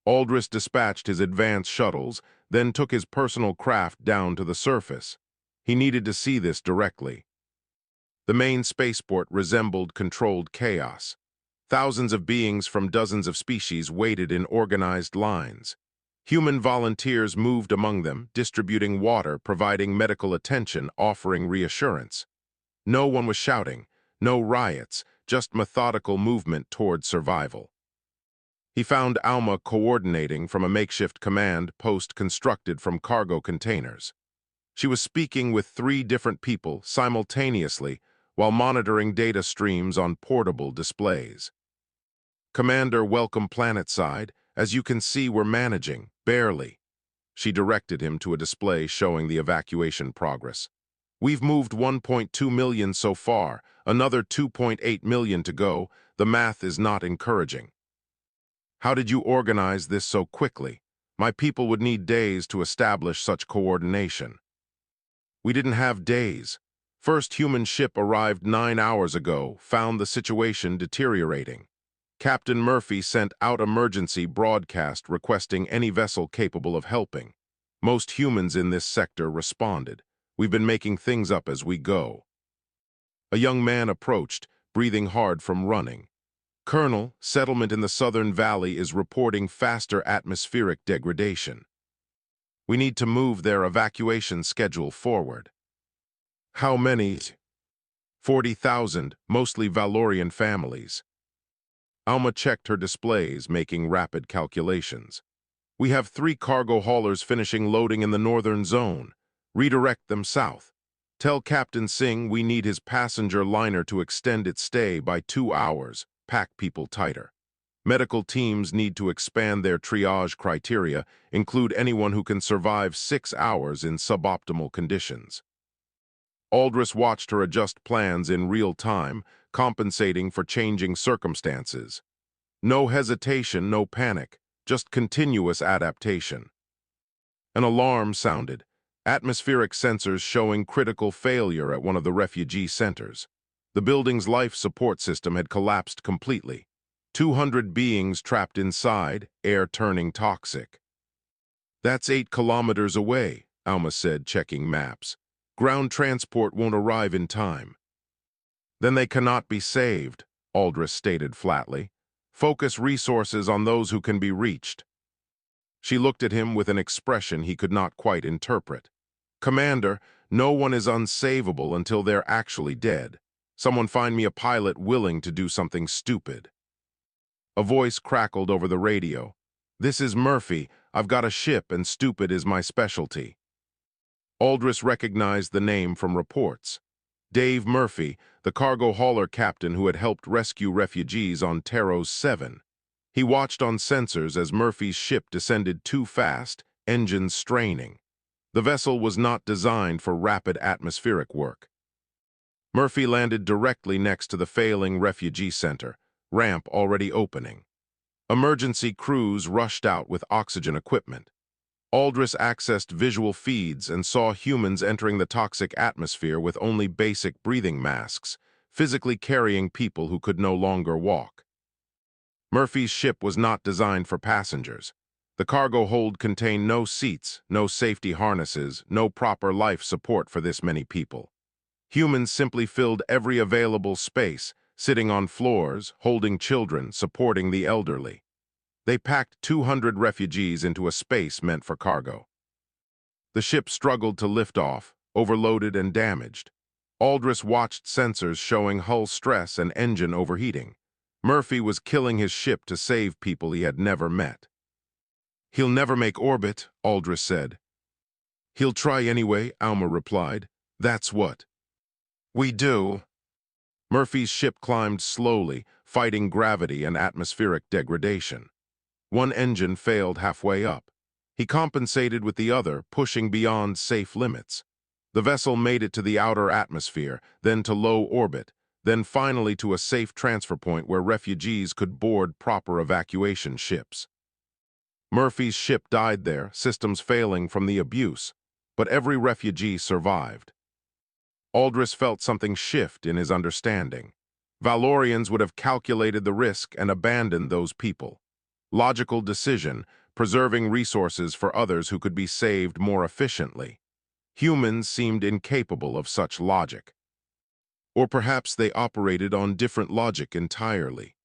Aldris dispatched his advanced shuttles, then took his personal craft down to the surface. He needed to see this directly. The main spaceport resembled controlled chaos. Thousands of beings from dozens of species waited in organized lines. Human volunteers moved among them, distributing water, providing medical attention, offering reassurance. No one was shouting, no riots, just methodical movement toward survival. He found Alma coordinating from a makeshift command post constructed from cargo containers. She was speaking with 3 different people simultaneously while monitoring data streams on portable displays. "Commander, welcome planetside. As you can see, we're managing, barely." She directed him to a display showing the evacuation progress. "We've moved 1.2 million so far, another 2.8 million to go. The math is not encouraging." "How did you organize this so quickly? My people would need days to establish such coordination." "We didn't have days. First human ship arrived 9 hours ago, found the situation deteriorating. Captain Murphy sent out emergency broadcast requesting any vessel capable of helping. Most humans in this sector responded. We've been making things up as we go." A young man approached, breathing hard from running. "Colonel, settlement in the Southern Valley is reporting faster atmospheric degradation. We need to move their evacuation schedule forward." "How many?" 40,000, mostly Valorian families." Alma checked her displays, making rapid calculations. "We have 3 cargo haulers finishing loading in the northern zone. Redirect them south. Tell Captain Singh we need his passenger liner to extend its stay by 2 hours. Pack people tighter. Medical teams need to expand their triage criteria, include anyone who can survive 6 hours in suboptimal conditions." Aldris watched her adjust plans in real time, compensating for changing circumstances. No hesitation, no panic, just continuous adaptation. An alarm sounded, atmospheric sensors showing critical failure at one of the refugee centers. The building's life support system had collapsed completely. 200 beings trapped inside, air turning toxic. That's 8 kilometers away, Alma said, checking maps. Ground transport won't arrive in time. Then they cannot be saved, Aldrich stated flatly. Focus resources on those who can be reached. She looked at him with an expression he could not quite interpret. Commander, no one is unsavable until they're actually dead. Someone find me a pilot willing to do something stupid. A voice crackled over the radio. This is Murphy. I've got a ship and stupid is my specialty. Aldrich recognized the name from reports. Dave Murphy, the cargo hauler captain who had helped rescue refugees on Taros 7. He watched on sensors as Murphy's ship descended too fast, engines straining. The vessel was not designed for rapid atmospheric work. Murphy landed directly next to the failing refugee center, ramp already opening. Emergency crews rushed out with oxygen equipment. Aldrich accessed visual feeds and saw humans entering the toxic atmosphere with only basic breathing masks, physically carrying people who could no longer walk. Murphy's ship was not designed for passengers. The cargo hold contained no seats, no safety harnesses, no proper life support for this many people. Humans simply filled every available space, sitting on floors, holding children, supporting the elderly. They packed 200 refugees into a space meant for cargo. The ship struggled to lift off, overloaded and damaged. Aldrich watched sensors showing hull stress and engine overheating. Murphy was killing his ship to save people he had never met. He'll never make orbit, Aldrich said. He'll try anyway, Alma replied. That's what we do. Murphy's ship climbed slowly, fighting gravity and atmospheric degradation. One engine failed halfway up. He compensated with the other, pushing beyond safe limits. The vessel made it to the outer atmosphere, then to low orbit, then finally to a safe transfer point where refugees could board proper evacuation ships. Murphy's ship died there, systems failing from the abuse, but every refugee survived. Aldrich felt something shift in his understanding. Valorians would have calculated the risk and abandoned those people. Logical decision, preserving resources for others who could be saved more efficiently. Humans seemed incapable of such logic. Or perhaps they operated on different logic entirely.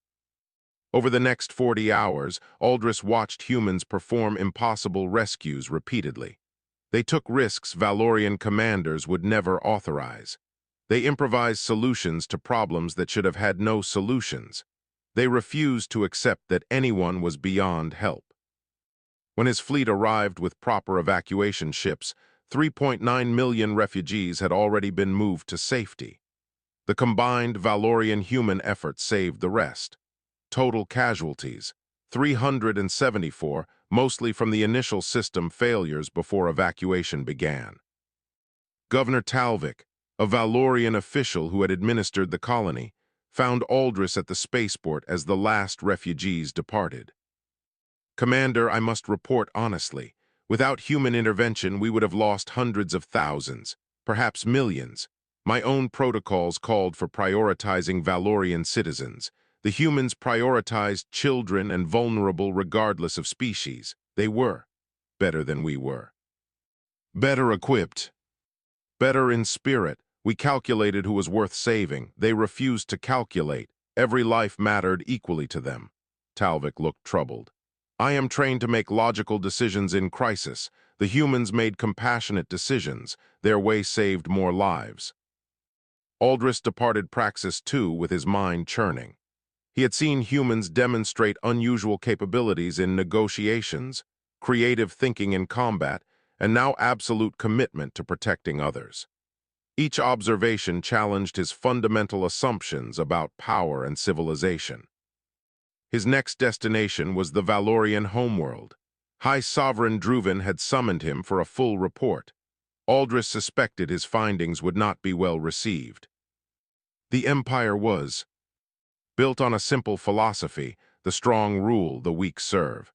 Over the next 40 hours, Aldrich watched humans perform impossible rescues repeatedly. They took risks Valorian commanders would never authorize. They improvised solutions to problems that should have had no solutions. They refused to accept that anyone was beyond help. When his fleet arrived with proper evacuation ships, 3.9 million refugees had already been moved to safety. The combined Valorian-human effort saved the rest. Total casualties, 374, mostly from the initial system failures before evacuation began. Governor Talvik, a Valorian official who had administered the colony, found Aldrich at the spaceport as the last refugees departed. Commander, I must report honestly. Without human intervention, we would have lost hundreds of thousands, perhaps millions. My own protocols called for prioritizing Valorian citizens. The humans prioritized children and vulnerable regardless of species. They were better than we were. Better equipped. Better in spirit. We calculated who was worth saving. They refused to calculate. Every life mattered equally to them. Talvik looked troubled. I am trained to make logical decisions in crisis. The humans made compassionate decisions. Their way saved more lives. Aldrich departed Praxis 2 with his mind churning. He had seen humans demonstrate unusual capabilities in negotiations, creative thinking in combat, and now absolute commitment to protecting others. Each observation challenged his fundamental assumptions about power and civilization. His next destination was the Valorian homeworld. High Sovereign Druvan had summoned him for a full report. Aldrich suspected his findings would not be well received. The Empire was built on a simple philosophy: the strong rule, the weak serve.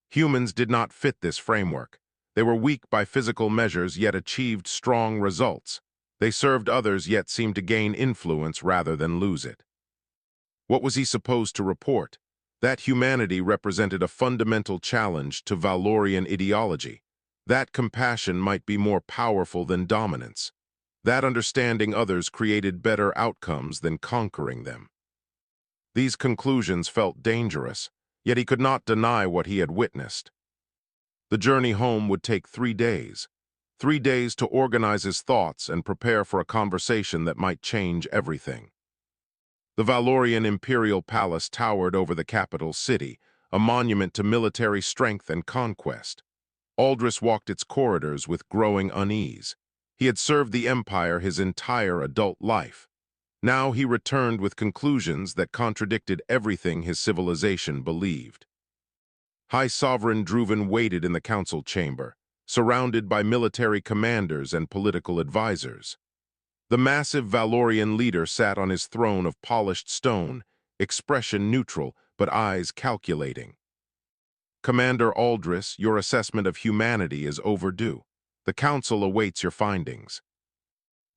Humans did not fit this framework. They were weak by physical measures yet achieved strong results. They served others yet seemed to gain influence rather than lose it. What was he supposed to report? That humanity represented a fundamental challenge to Valorian ideology. That compassion might be more powerful than dominance. That understanding others created better outcomes than conquering them. These conclusions felt dangerous, yet he could not deny what he had witnessed. The journey home would take 3 days. 3 days to organize his thoughts and prepare for a conversation that might change everything. The Valorian Imperial Palace towered over the capital city, a monument to military strength and conquest. Aldris walked its corridors with growing unease. He had served the Empire his entire adult life. Now he returned with conclusions that contradicted everything his civilization believed. High Sovereign Druven waited in the council chamber, surrounded by military commanders and political advisors. The massive Valorian leader sat on his throne of polished stone, expression neutral but eyes calculating. Commander Aldris, your assessment of humanity is overdue. The council awaits your findings.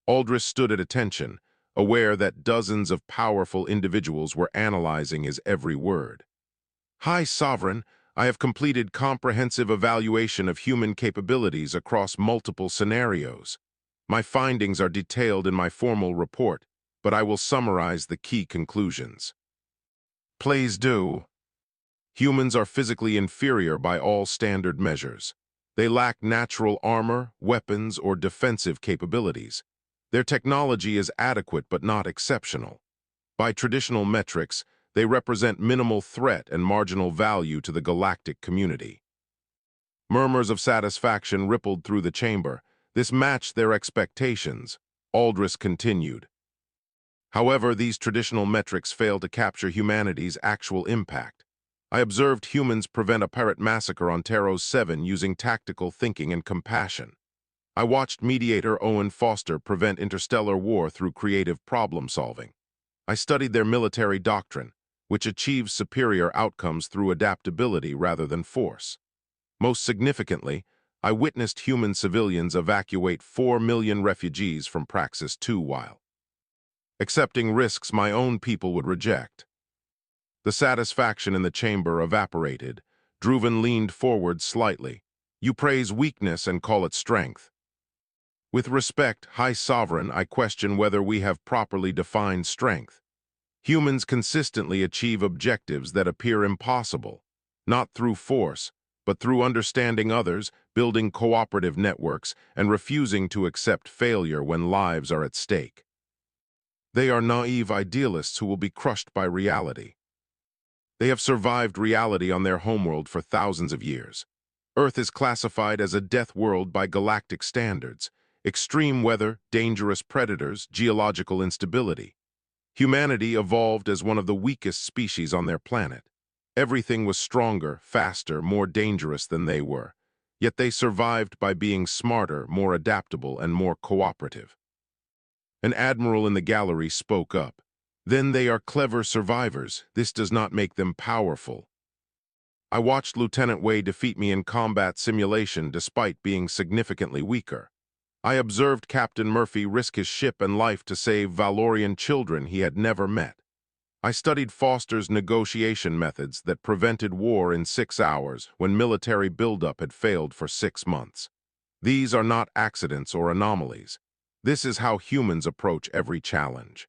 Aldris stood at attention, aware that dozens of powerful individuals were analyzing his every word. High Sovereign, I have completed comprehensive evaluation of human capabilities across multiple scenarios. My findings are detailed in my formal report, but I will summarize the key conclusions. Please do. Humans are physically inferior by all standard measures. They lack natural armor, weapons, or defensive capabilities. Their technology is adequate but not exceptional. By traditional metrics, they represent minimal threat and marginal value to the galactic community. Murmurs of satisfaction rippled through the chamber. This matched their expectations. Aldris continued. However, these traditional metrics fail to capture humanity's actual impact. I observed humans prevent a pirate massacre on Taros 7 using tactical thinking and compassion. I watched mediator Owen Foster prevent interstellar war through creative problem-solving. I studied their military doctrine, which achieves superior outcomes through adaptability rather than force. Most significantly, I witnessed human civilians evacuate 4 million refugees from Praxis 2 while accepting risks my own people would reject. The satisfaction in the chamber evaporated. Druven leaned forward slightly. You praise weakness and call it strength. With respect, High Sovereign, I question whether we have properly defined strength. Humans consistently achieve objectives that appear impossible, not through force, but through understanding others, building cooperative networks, and refusing to accept failure when lives are at stake. They are naive idealists who will be crushed by reality. They have survived reality on their homeworld for thousands of years. Earth is classified as a death world by galactic standards. Extreme weather, dangerous predators, geological instability. Humanity evolved as one of the weakest species on their planet. Everything was stronger, faster, more dangerous than they were. Yet they survived by being smarter, more adaptable, and more cooperative. An admiral in the gallery spoke up. Then they are clever survivors. This does not make them powerful. I watched Lieutenant Wei defeat me in combat simulation despite being significantly weaker. I observed Captain Murphy risk his ship and life to save Valorian children he had never met. I studied Foster's negotiation methods that prevented war in 6 hours when military buildup had failed for 6 months. These are not accidents or anomalies. This is how humans approach every challenge.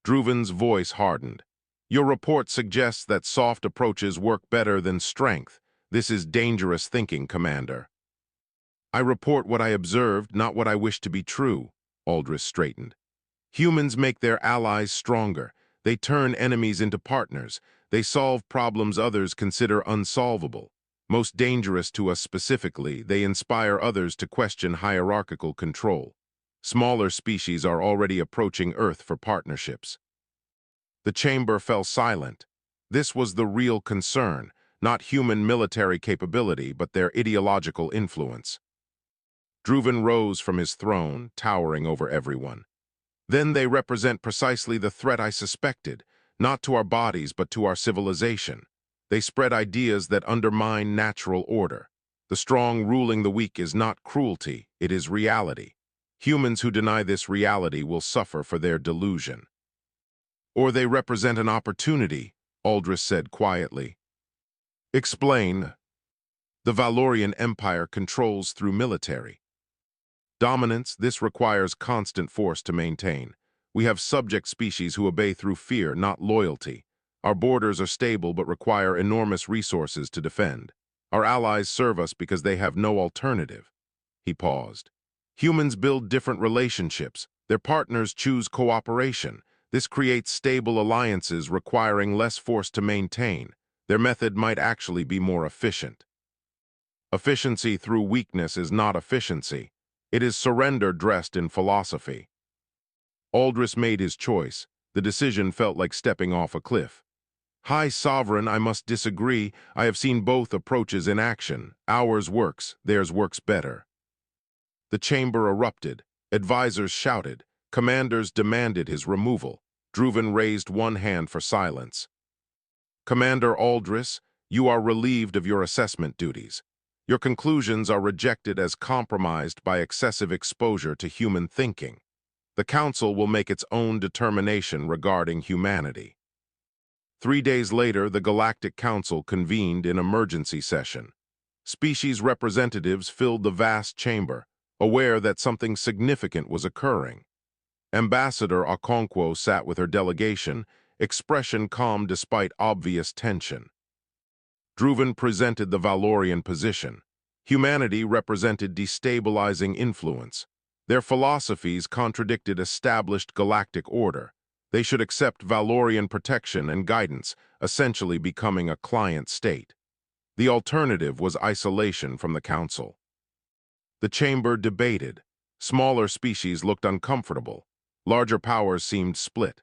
Druven's voice hardened. Your report suggests that soft approaches work better than strength. This is dangerous thinking, Commander. I report what I observed, not what I wish to be true, Aldris straightened. Humans make their allies stronger. They turn enemies into partners. They solve problems others consider unsolvable. Most dangerous to us specifically, they inspire others to question hierarchical control. Smaller species are already approaching Earth for partnerships. The chamber fell silent. This was the real concern, not human military capability, but their ideological influence. Druven rose from his throne, towering over everyone. Then they represent precisely the threat I suspected, not to our bodies but to our civilization. They spread ideas that undermine natural order. The strong ruling the weak is not cruelty, it is reality. Humans who deny this reality will suffer for their delusion. Or they represent an opportunity, Aldris said quietly. Explain. The Valorian Empire controls through military dominance. This requires constant force to maintain. We have subject species who obey through fear, not loyalty. Our borders are stable but require enormous resources to defend. Our allies serve us because they have no alternative. He paused. Humans build different relationships. Their partners choose cooperation. This creates stable alliances requiring less force to maintain. Their method might actually be more efficient. Efficiency through weakness is not efficiency. It is surrender dressed in philosophy. Aldris made his choice. The decision felt like stepping off a cliff. High Sovereign, I must disagree. I have seen both approaches in action. Ours works, theirs works better. The chamber erupted. Advisors shouted. Commanders demanded his removal. Druven raised one hand for silence. Commander Aldris, you are relieved of your assessment duties. Your conclusions are rejected as compromised by excessive exposure to human thinking. The Council will make its own determination regarding humanity. 3 days later, the Galactic Council convened in emergency session. Species representatives filled the vast chamber, aware that something significant was occurring. Ambassador Okonkwo sat with her delegation, expression calm despite obvious tension. Druven presented the Valorian position. Humanity represented destabilizing influence. Their philosophies contradicted established galactic order. They should accept Valorian protection and guidance, essentially becoming a client state. The alternative was isolation from the Council. The chamber debated. Smaller species looked uncomfortable. Larger powers seemed split.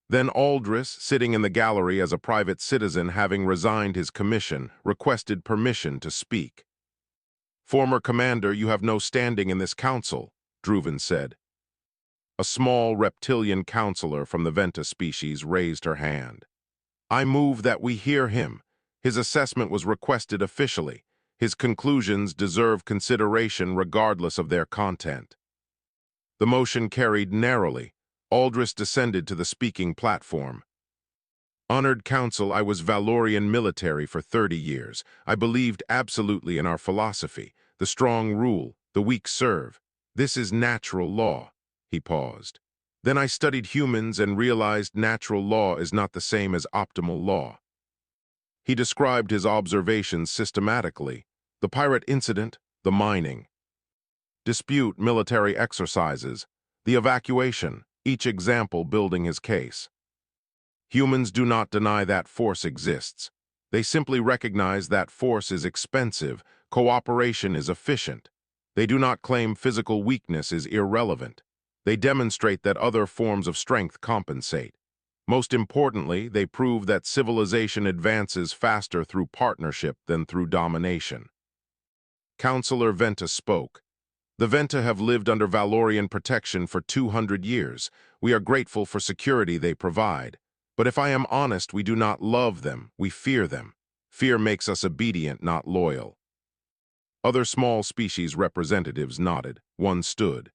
Then Aldris, sitting in the gallery as a private citizen having resigned his commission, requested permission to speak. Former Commander, you have no standing in this council, Druven said. A small reptilian counselor from the Venta species raised her hand. I move that we hear him. His assessment was requested officially. His conclusions deserve consideration regardless of their content. The motion carried narrowly. Aldris descended to the speaking platform. Honored Council, I was Valorian military for 30 years. I believed absolutely in our philosophy. The strong rule, the weak serve. This is natural law. He paused. Then I studied humans and realized natural law is not the same as optimal law. He described his observations systematically. The pirate incident, the mining. Dispute, military exercises, the evacuation, each example building his case. Humans do not deny that force exists. They simply recognize that force is expensive, cooperation is efficient. They do not claim physical weakness is irrelevant. They demonstrate that other forms of strength compensate. Most importantly, they prove that civilization advances faster through partnership than through domination. Counselor Venta spoke. The Venta have lived under Valorian protection for 200 years. We are grateful for security they provide. But if I am honest, we do not love them, we fear them. Fear makes us obedient, not loyal. Other small species representatives nodded. One stood.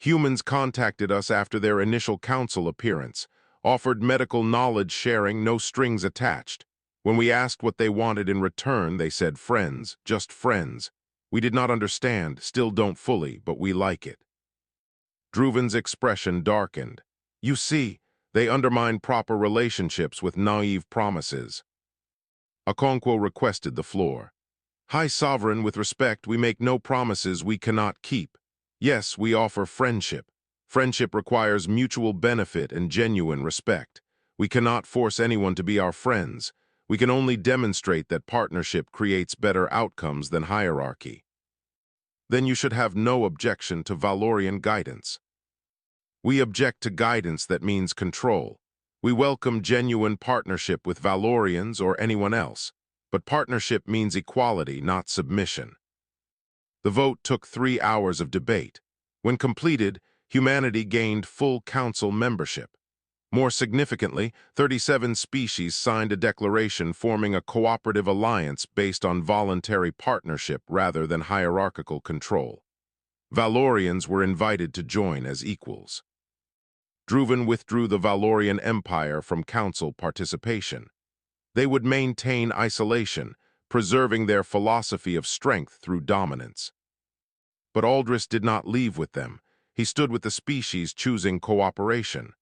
Humans contacted us after their initial council appearance, offered medical knowledge sharing, no strings attached. When we asked what they wanted in return, they said friends, just friends. We did not understand, still don't fully, but we like it. Druven's expression darkened. You see, they undermine proper relationships with naive promises. Okonkwo requested the floor. High Sovereign, with respect, we make no promises we cannot keep. Yes, we offer friendship. Friendship requires mutual benefit and genuine respect. We cannot force anyone to be our friends. We can only demonstrate that partnership creates better outcomes than hierarchy. Then you should have no objection to Valorian guidance. We object to guidance that means control. We welcome genuine partnership with Valorians or anyone else, but partnership means equality, not submission. The vote took 3 hours of debate. When completed, humanity gained full council membership. More significantly, 37 species signed a declaration forming a cooperative alliance based on voluntary partnership rather than hierarchical control. Valorians were invited to join as equals. Druven withdrew the Valorian Empire from council participation. They would maintain isolation, preserving their philosophy of strength through dominance. But Aldris did not leave with them. He stood with the species, choosing cooperation.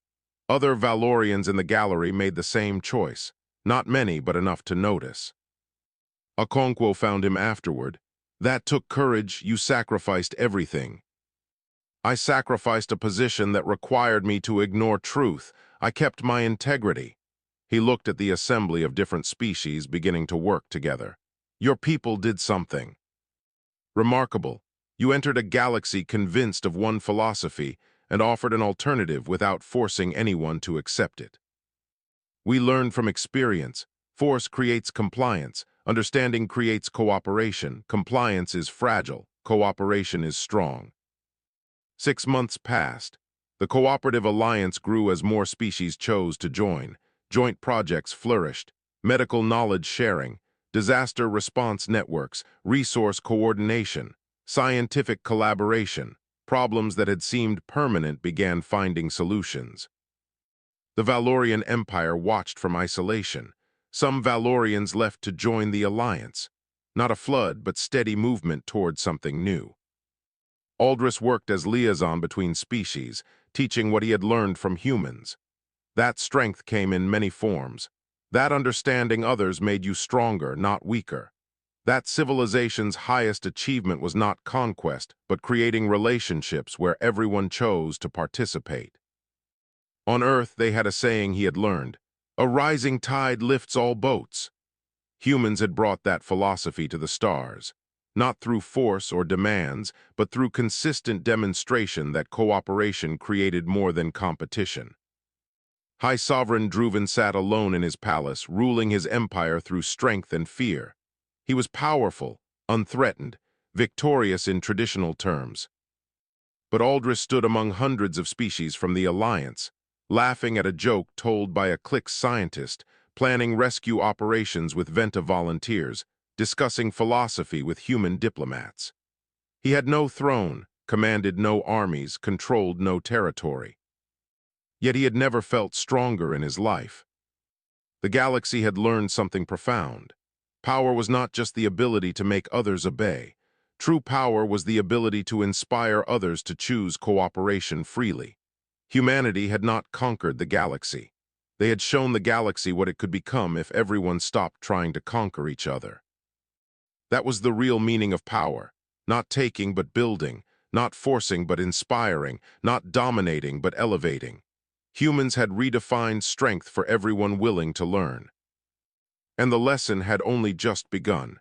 Other Valorians in the gallery made the same choice. Not many, but enough to notice. Okonkwo found him afterward. "That took courage. You sacrificed everything." "I sacrificed a position that required me to ignore truth. I kept my integrity." He looked at the assembly of different species beginning to work together. "Your people did something remarkable. You entered a galaxy convinced of one philosophy and offered an alternative without forcing anyone to accept it. We learned from experience. Force creates compliance. Understanding creates cooperation. Compliance is fragile. Cooperation is strong." 6 months passed. The cooperative alliance grew as more species chose to join. Joint projects flourished. Medical knowledge sharing, disaster response networks, resource coordination, scientific collaboration. Problems that had seemed permanent began finding solutions. The Valorian Empire watched from isolation. Some Valorians left to join the alliance. Not a flood, but steady movement toward something new. Aldris worked as liaison between species, teaching what he had learned from humans. That strength came in many forms. That understanding others made you stronger, not weaker. That civilization's highest achievement was not conquest, but creating relationships where everyone chose to participate. On Earth, they had a saying he had learned: "A rising tide lifts all boats." Humans had brought that philosophy to the stars, not through force or demands, but through consistent demonstration that cooperation created more than competition. High Sovereign Druven sat alone in his palace, ruling his empire through strength and fear. He was powerful, unthreatened, victorious in traditional terms. But Aldris stood among hundreds of species from the Alliance, laughing at a joke told by a clique scientist, planning rescue operations with Venta volunteers, discussing philosophy with human diplomats. He had no throne, commanded no armies, controlled no territory. Yet he had never felt stronger in his life. The galaxy had learned something profound. Power was not just the ability to make others obey. True power was the ability to inspire others to choose cooperation freely. Humanity had not conquered the galaxy. They had shown the galaxy what it could become if everyone stopped trying to conquer each other. That was the real meaning of power, not taking but building, not forcing but inspiring, not dominating but elevating. Humans had redefined strength for everyone willing to learn. And the lesson had only just begun.